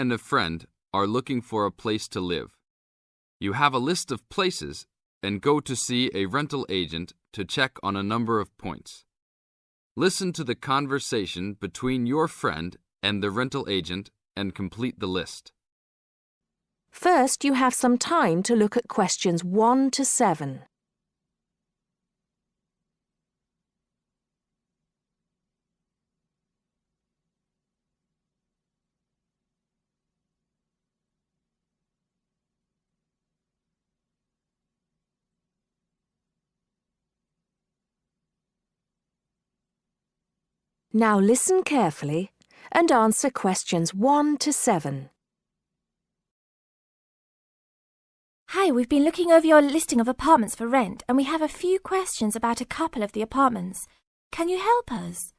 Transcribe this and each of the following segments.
and a friend are looking for a place to live. You have a list of places and go to see a rental agent to check on a number of points. Listen to the conversation between your friend and the rental agent and complete the list. First, you have some time to look at questions 1 to 7. Now listen carefully and answer questions 1 to 7. Hi, we've been looking over your listing of apartments for rent and we have a few questions about a couple of the apartments. Can you help us?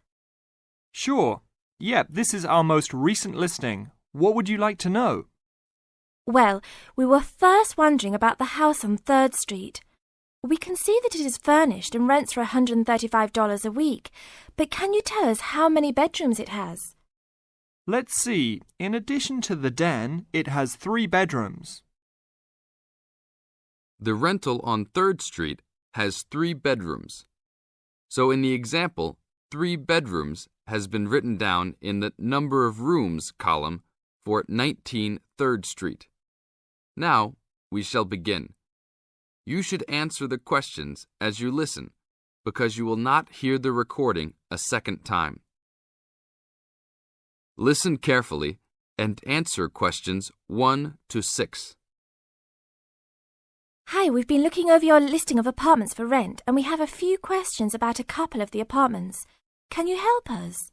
Sure. Yep, this is our most recent listing. What would you like to know? Well, we were first wondering about the house on 3rd Street. We can see that it is furnished and rents for $135 a week, but can you tell us how many bedrooms it has? Let's see. In addition to the den, it has 3 bedrooms. The rental on 3rd Street has 3 bedrooms. So in the example, 3 bedrooms has been written down in the number of rooms column for 19 3rd Street. Now we shall begin. You should answer the questions as you listen, because you will not hear the recording a second time. Listen carefully and answer questions 1 to 6. Hi, we've been looking over your listing of apartments for rent and we have a few questions about a couple of the apartments. Can you help us?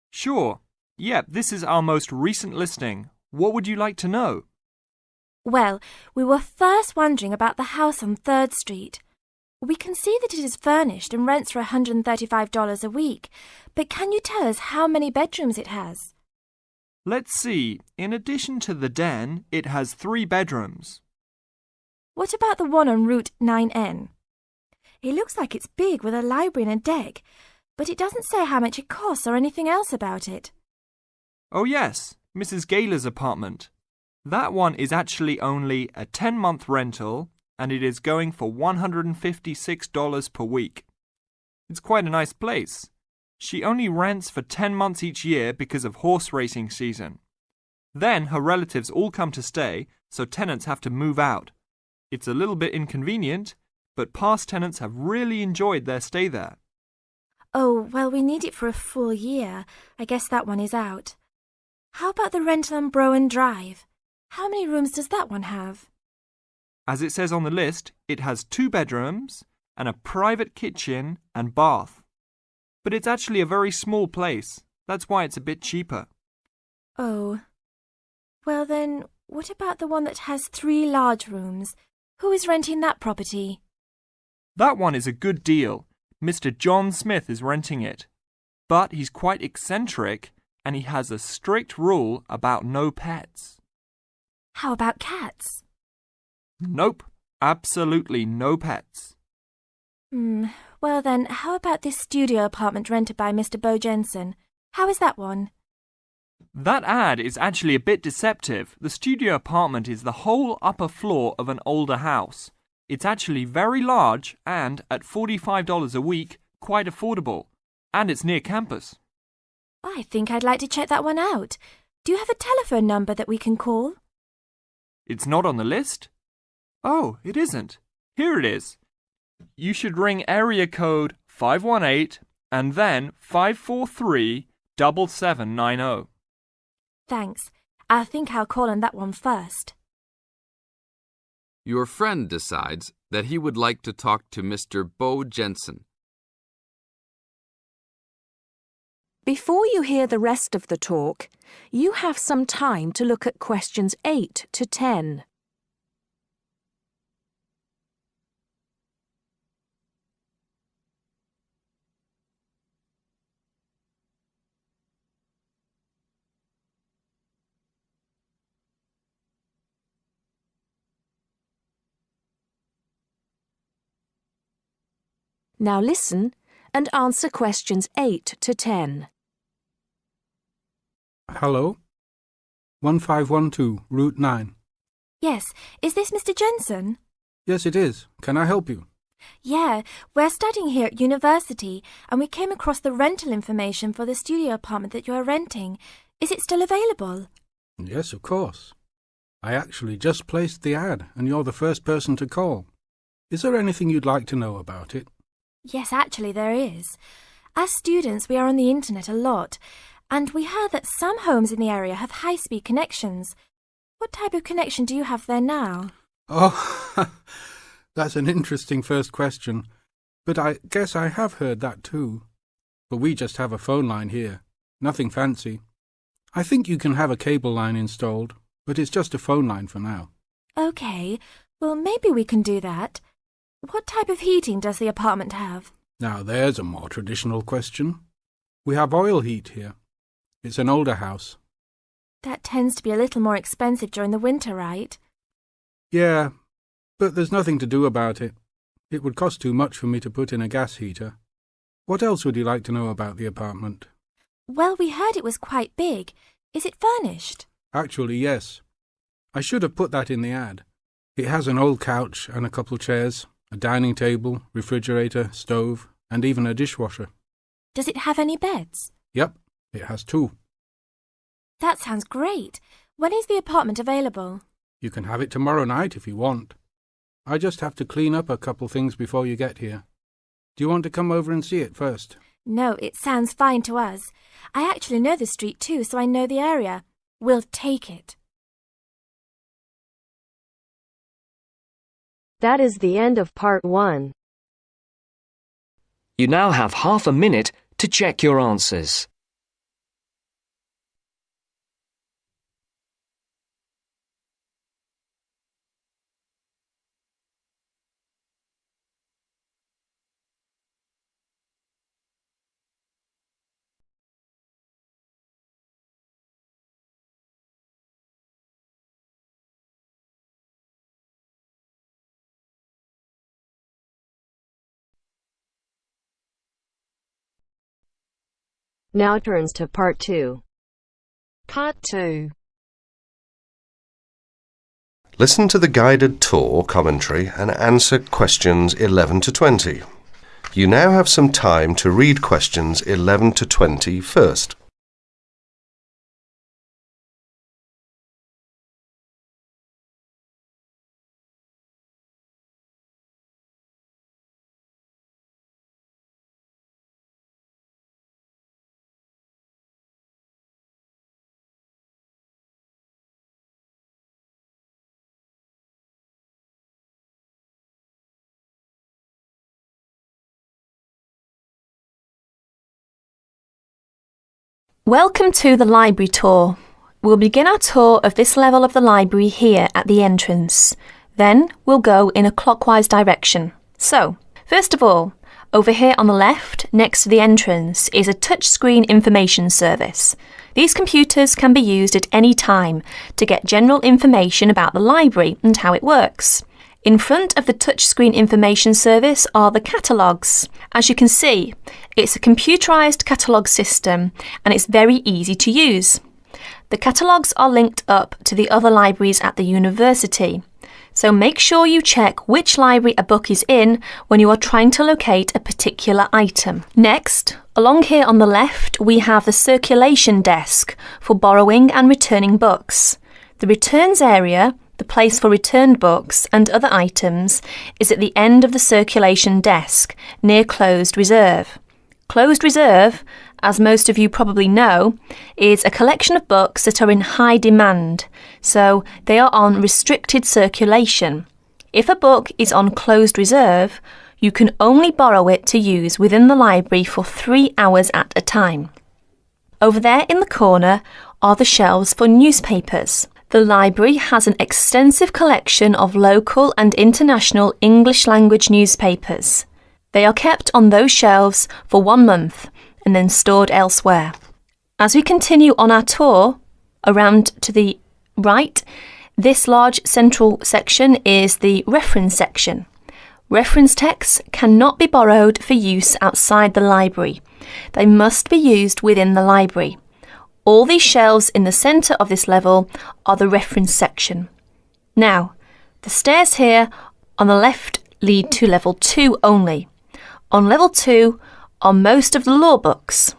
Sure. Yep, this is our most recent listing. What would you like to know? Well, we were first wondering about the house on 3rd Street. We can see that it is furnished and rents for $135 a week, but can you tell us how many bedrooms it has? Let's see. In addition to the den, it has 3 bedrooms. What about the one on Route 9N? It looks like it's big with a library and a deck, but it doesn't say how much it costs or anything else about it. Oh yes, Mrs. Gaylor's apartment. That one is actually only a 10-month rental and it is going for $156 per week. It's quite a nice place. She only rents for 10 months each year because of horse racing season. Then her relatives all come to stay, so tenants have to move out. It's a little bit inconvenient, but past tenants have really enjoyed their stay there. Oh, well, we need it for a full year. I guess that one is out. How about the rental on Browen Drive? How many rooms does that one have? As it says on the list, it has 2 bedrooms and a private kitchen and bath. But it's actually a very small place. That's why it's a bit cheaper. Oh. Well then, what about the one that has 3 large rooms? Who is renting that property? That one is a good deal. Mr. John Smith is renting it. But he's quite eccentric and he has a strict rule about no pets. How about cats? Nope, absolutely no pets. Well then, how about this studio apartment rented by Mr. Bo Jensen? How is that one? That ad is actually a bit deceptive. The studio apartment is the whole upper floor of an older house. It's actually very large and, at $45 a week, quite affordable. And it's near campus. I think I'd like to check that one out. Do you have a telephone number that we can call? It's not on the list? Oh, it isn't. Here it is. You should ring area code 518 and then 543-7790. Thanks. I think I'll call on that one first. Your friend decides that he would like to talk to Mr. Bo Jensen. Before you hear the rest of the talk, you have some time to look at questions 8 to 10. Now listen and answer questions 8 to 10. Hello? 1512, Route 9. Yes, is this Mr. Jensen? Yes, it is. Can I help you? Yeah, we're studying here at university and we came across the rental information for the studio apartment that you're renting. Is it still available? Yes, of course. I actually just placed the ad and you're the first person to call. Is there anything you'd like to know about it? Yes, actually there is. As students, we are on the internet a lot, and we heard that some homes in the area have high-speed connections. What type of connection do you have there now? Oh, that's an interesting first question. But I guess I have heard that too. But we just have a phone line here. Nothing fancy. I think you can have a cable line installed, but it's just a phone line for now. Okay, well maybe we can do that. What type of heating does the apartment have? Now there's a more traditional question. We have oil heat here. It's an older house. That tends to be a little more expensive during the winter, right? Yeah, but there's nothing to do about it. It would cost too much for me to put in a gas heater. What else would you like to know about the apartment? Well, we heard it was quite big. Is it furnished? Actually, yes. I should have put that in the ad. It has an old couch and a couple chairs, a dining table, refrigerator, stove, and even a dishwasher. Does it have any beds? Yep, it has 2. That sounds great. When is the apartment available? You can have it tomorrow night if you want. I just have to clean up a couple things before you get here. Do you want to come over and see it first? No, it sounds fine to us. I actually know the street too, so I know the area. We'll take it. That is the end of part 1. You now have half a minute to check your answers. Now turns to part 2. Part 2. Listen to the guided tour commentary and answer questions 11 to 20. You now have some time to read questions 11 to 20 first. Welcome to the library tour. We'll begin our tour of this level of the library here at the entrance. Then we'll go in a clockwise direction. So, first of all, over here on the left, next to the entrance, is a touchscreen information service. These computers can be used at any time to get general information about the library and how it works. In front of the touchscreen information service are the catalogues. As you can see, it's a computerised catalogue system and it's very easy to use. The catalogues are linked up to the other libraries at the university. So make sure you check which library a book is in when you are trying to locate a particular item. Next, along here on the left, we have the circulation desk for borrowing and returning books. The returns area, the place for returned books and other items, is at the end of the circulation desk, near closed reserve. Closed reserve, as most of you probably know, is a collection of books that are in high demand, so they are on restricted circulation. If a book is on closed reserve, you can only borrow it to use within the library for 3 hours at a time. Over there in the corner are the shelves for newspapers. The library has an extensive collection of local and international English language newspapers. They are kept on those shelves for 1 month and then stored elsewhere. As we continue on our tour, around to the right, this large central section is the reference section. Reference texts cannot be borrowed for use outside the library. They must be used within the library. All these shelves in the centre of this level are the reference section. Now, the stairs here on the left lead to level 2 only. On level 2 are most of the law books.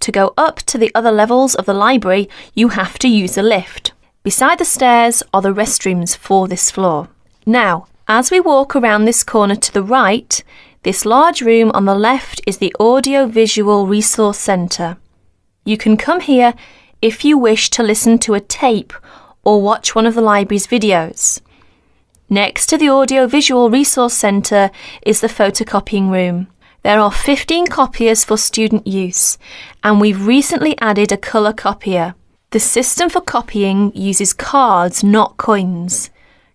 To go up to the other levels of the library, you have to use a lift. Beside the stairs are the restrooms for this floor. Now, as we walk around this corner to the right, this large room on the left is the Audio-Visual Resource Centre. You can come here if you wish to listen to a tape or watch one of the library's videos. Next to the Audio-Visual Resource Centre is the photocopying room. There are 15 copiers for student use, and we've recently added a colour copier. The system for copying uses cards, not coins.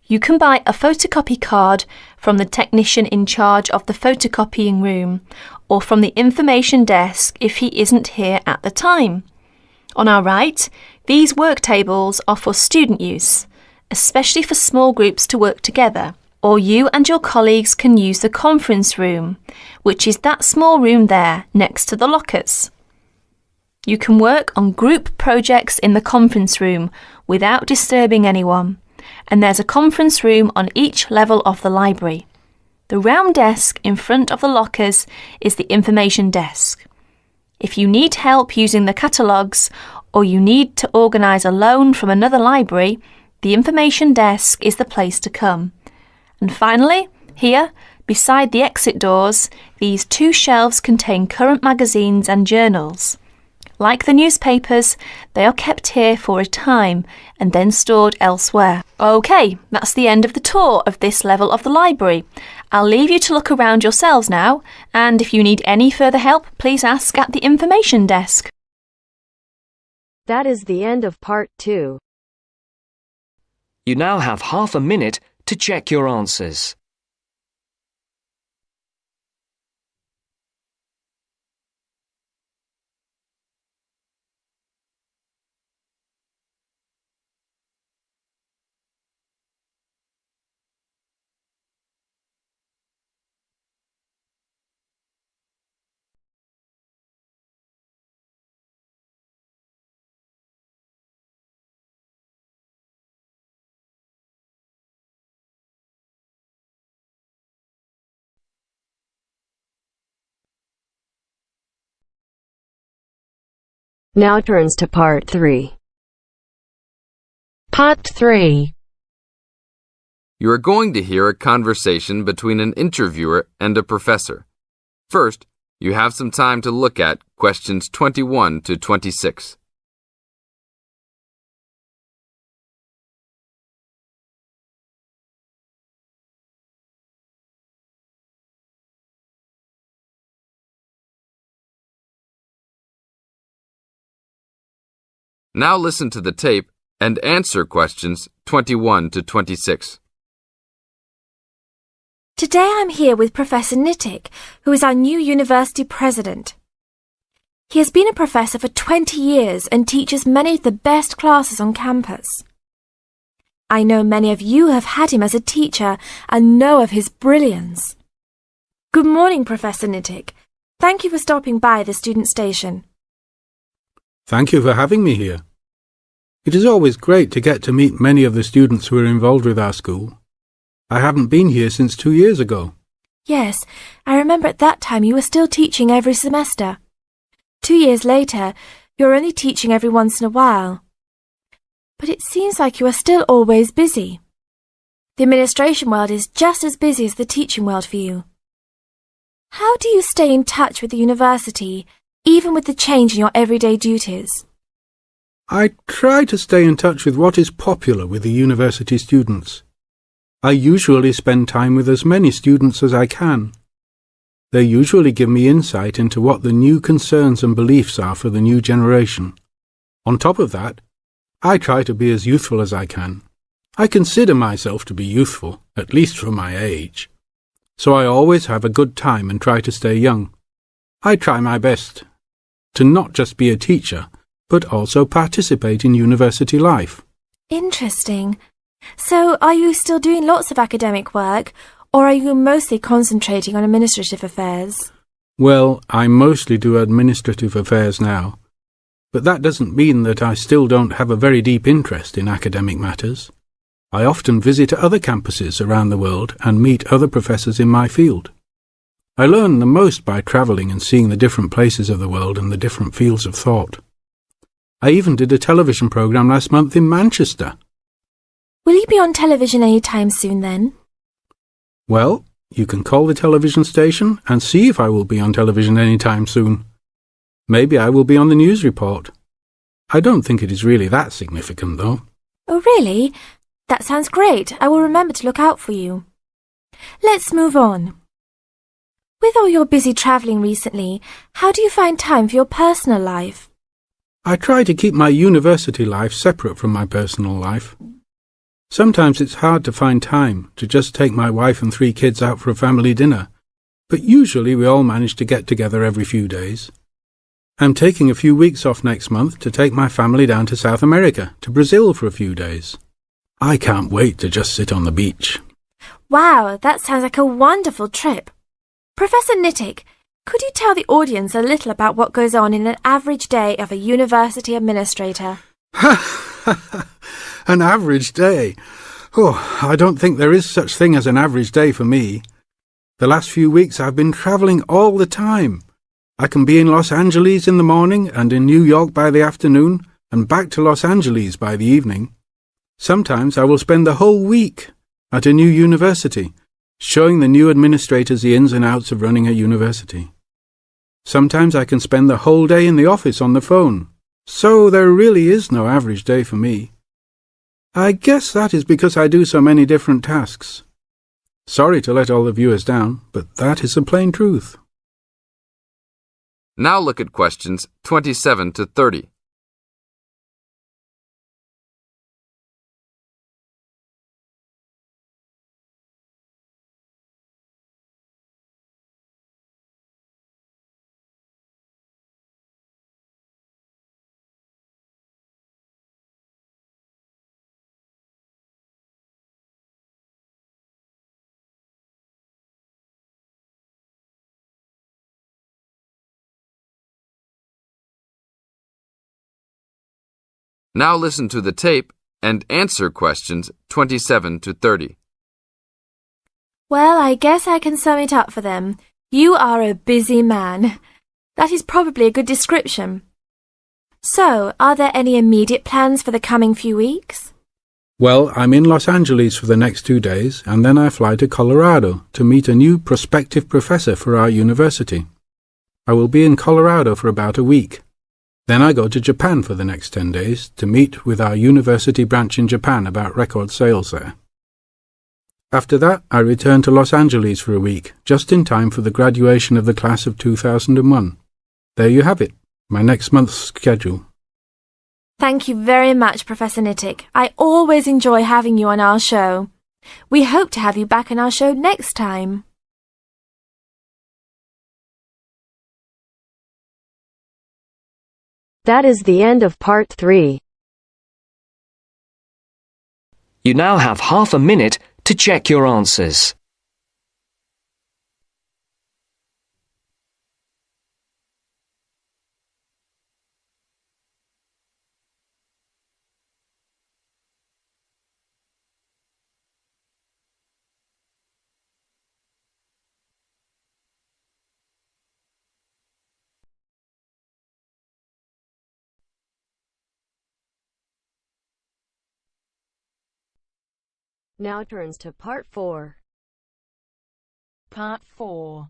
You can buy a photocopy card from the technician in charge of the photocopying room or from the information desk if he isn't here at the time. On our right, these work tables are for student use, especially for small groups to work together, or you and your colleagues can use the conference room, which is that small room there next to the lockers. You can work on group projects in the conference room without disturbing anyone, and there's a conference room on each level of the library. The round desk in front of the lockers is the information desk. If you need help using the catalogues or you need to organise a loan from another library, the information desk is the place to come. And finally, here, beside the exit doors, these 2 shelves contain current magazines and journals. Like the newspapers, they are kept here for a time and then stored elsewhere. OK, that's the end of the tour of this level of the library. I'll leave you to look around yourselves now, and if you need any further help, please ask at the information desk. That is the end of part 2. You now have half a minute to check your answers. Now turns to part 3. Part 3. You are going to hear a conversation between an interviewer and a professor. First, you have some time to look at questions 21 to 26. Now listen to the tape and answer questions 21 to 26. Today I'm here with Professor Nittick, who is our new university president. He has been a professor for 20 years and teaches many of the best classes on campus. I know many of you have had him as a teacher and know of his brilliance. Good morning, Professor Nittick. Thank you for stopping by the student station. Thank you for having me here. It is always great to get to meet many of the students who are involved with our school. I haven't been here since 2 years ago. Yes, I remember at that time you were still teaching every semester. 2 years later, you're only teaching every once in a while. But it seems like you are still always busy. The administration world is just as busy as the teaching world for you. How do you stay in touch with the university, even with the change in your everyday duties? I try to stay in touch with what is popular with the university students. I usually spend time with as many students as I can. They usually give me insight into what the new concerns and beliefs are for the new generation. On top of that, I try to be as youthful as I can. I consider myself to be youthful, at least for my age. So I always have a good time and try to stay young. I try my best to not just be a teacher, but also participate in university life. Interesting. So are you still doing lots of academic work, or are you mostly concentrating on administrative affairs? Well, I mostly do administrative affairs now. But that doesn't mean that I still don't have a very deep interest in academic matters. I often visit other campuses around the world and meet other professors in my field. I learn the most by travelling and seeing the different places of the world and the different fields of thought. I even did a television programme last month in Manchester. Will you be on television any time soon then? Well, you can call the television station and see if I will be on television any time soon. Maybe I will be on the news report. I don't think it is really that significant, though. Oh, really? That sounds great. I will remember to look out for you. Let's move on. With all your busy travelling recently, how do you find time for your personal life? I try to keep my university life separate from my personal life. Sometimes it's hard to find time to just take my wife and 3 kids out for a family dinner, but usually we all manage to get together every few days. I'm taking a few weeks off next month to take my family down to South America, to Brazil for a few days. I can't wait to just sit on the beach. Wow, that sounds like a wonderful trip. Professor Nittick, could you tell the audience a little about what goes on in an average day of a university administrator? An average day? Oh, I don't think there is such thing as an average day for me. The last few weeks I've been travelling all the time. I can be in Los Angeles in the morning and in New York by the afternoon and back to Los Angeles by the evening. Sometimes I will spend the whole week at a new university, showing the new administrators the ins and outs of running a university. Sometimes I can spend the whole day in the office on the phone. So there really is no average day for me. I guess that is because I do so many different tasks. Sorry to let all the viewers down, but that is the plain truth. Now look at questions 27 to 30. Now listen to the tape and answer questions 27 to 30. Well, I guess I can sum it up for them. You are a busy man. That is probably a good description. So, are there any immediate plans for the coming few weeks? Well, I'm in Los Angeles for the next 2 days, and then I fly to Colorado to meet a new prospective professor for our university. I will be in Colorado for about a week. Then I go to Japan for the next 10 days to meet with our university branch in Japan about record sales there. After that, I return to Los Angeles for a week, just in time for the graduation of the class of 2001. There you have it, my next month's schedule. Thank you very much, Professor Nittick. I always enjoy having you on our show. We hope to have you back on our show next time. That is the end of part 3. You now have half a minute to check your answers. Now turns to part 4. Part 4.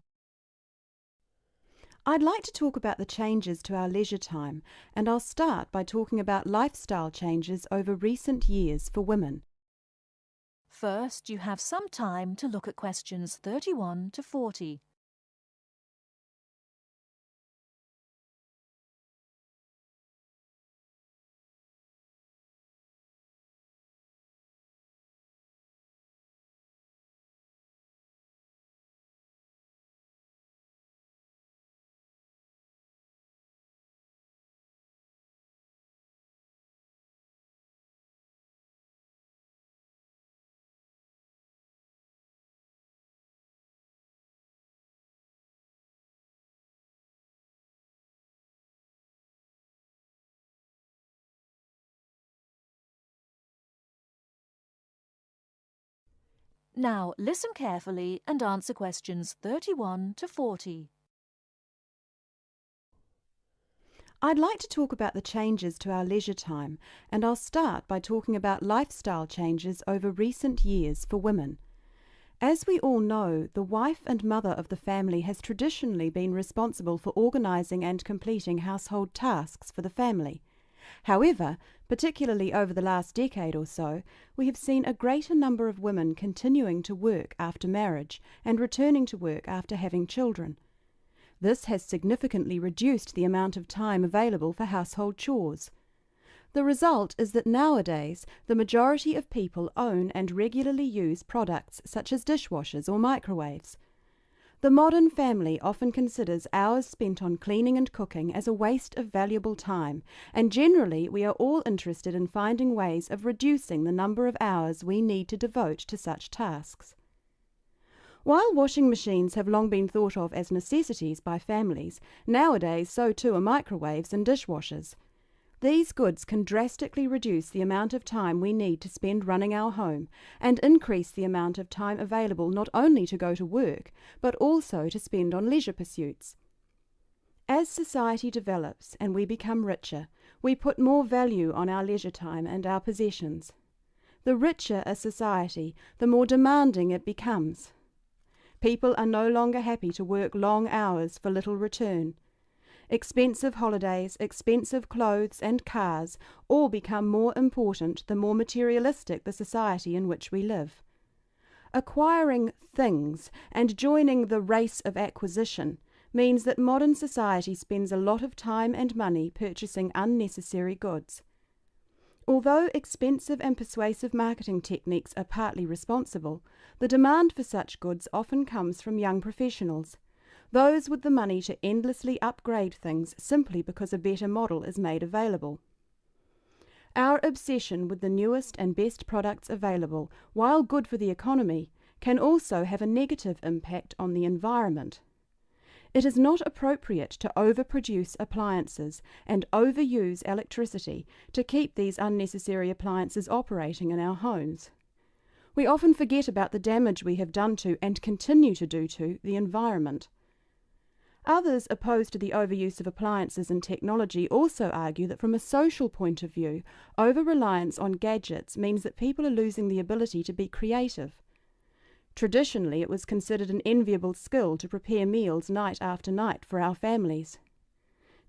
I'd like to talk about the changes to our leisure time, and I'll start by talking about lifestyle changes over recent years for women. First, you have some time to look at questions 31 to 40. Now listen carefully and answer questions 31 to 40. I'd like to talk about the changes to our leisure time, and I'll start by talking about lifestyle changes over recent years for women. As we all know, the wife and mother of the family has traditionally been responsible for organising and completing household tasks for the family. However, particularly over the last decade or so, we have seen a greater number of women continuing to work after marriage and returning to work after having children. This has significantly reduced the amount of time available for household chores. The result is that nowadays the majority of people own and regularly use products such as dishwashers or microwaves. The modern family often considers hours spent on cleaning and cooking as a waste of valuable time, and generally we are all interested in finding ways of reducing the number of hours we need to devote to such tasks. While washing machines have long been thought of as necessities by families, nowadays so too are microwaves and dishwashers. These goods can drastically reduce the amount of time we need to spend running our home and increase the amount of time available not only to go to work, but also to spend on leisure pursuits. As society develops and we become richer, we put more value on our leisure time and our possessions. The richer a society, the more demanding it becomes. People are no longer happy to work long hours for little return. Expensive holidays, expensive clothes and cars all become more important the more materialistic the society in which we live. Acquiring things and joining the race of acquisition means that modern society spends a lot of time and money purchasing unnecessary goods. Although expensive and persuasive marketing techniques are partly responsible, the demand for such goods often comes from young professionals, those with the money to endlessly upgrade things simply because a better model is made available. Our obsession with the newest and best products available, while good for the economy, can also have a negative impact on the environment. It is not appropriate to overproduce appliances and overuse electricity to keep these unnecessary appliances operating in our homes. We often forget about the damage we have done to and continue to do to the environment. Others opposed to the overuse of appliances and technology also argue that from a social point of view, over-reliance on gadgets means that people are losing the ability to be creative. Traditionally, it was considered an enviable skill to prepare meals night after night for our families.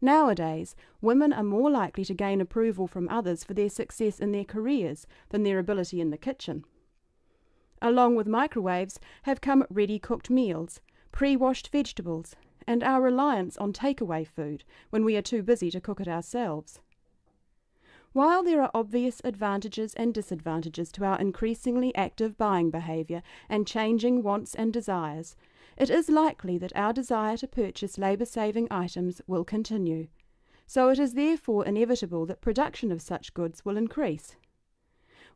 Nowadays, women are more likely to gain approval from others for their success in their careers than their ability in the kitchen. Along with microwaves have come ready-cooked meals, pre-washed vegetables, and our reliance on takeaway food when we are too busy to cook it ourselves. While there are obvious advantages and disadvantages to our increasingly active buying behaviour and changing wants and desires, it is likely that our desire to purchase labour-saving items will continue. So it is therefore inevitable that production of such goods will increase.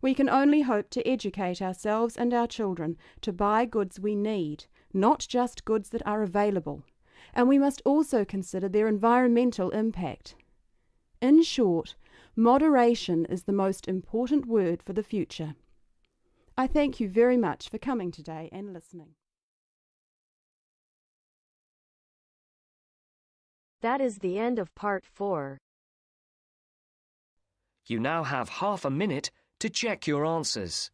We can only hope to educate ourselves and our children to buy goods we need, not just goods that are available, and we must also consider their environmental impact. In short, moderation is the most important word for the future. I thank you very much for coming today and listening. That is the end of part 4. You now have half a minute to check your answers.